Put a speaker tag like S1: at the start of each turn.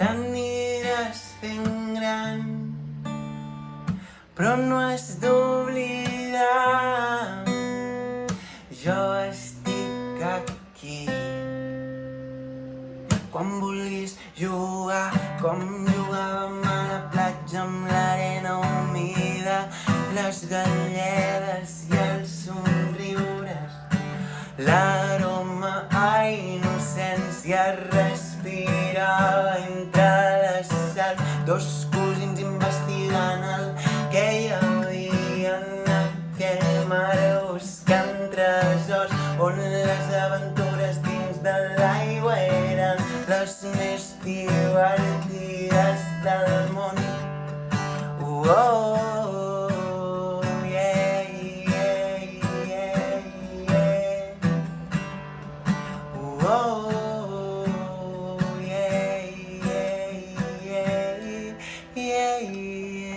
S1: t'aniràs fent gran, però no has d'oblidar, jo estic aquí. Quan vulguis jugar, com jugàvem a la platja amb l'arena humida, les galledes i els somriures, l'aroma a innocència respirava entre les sals, dos cosins investigant el que hi havia en aquell mar, buscant tresors on les aventures dins de l'aigua eren les més divertides del món. Yeah.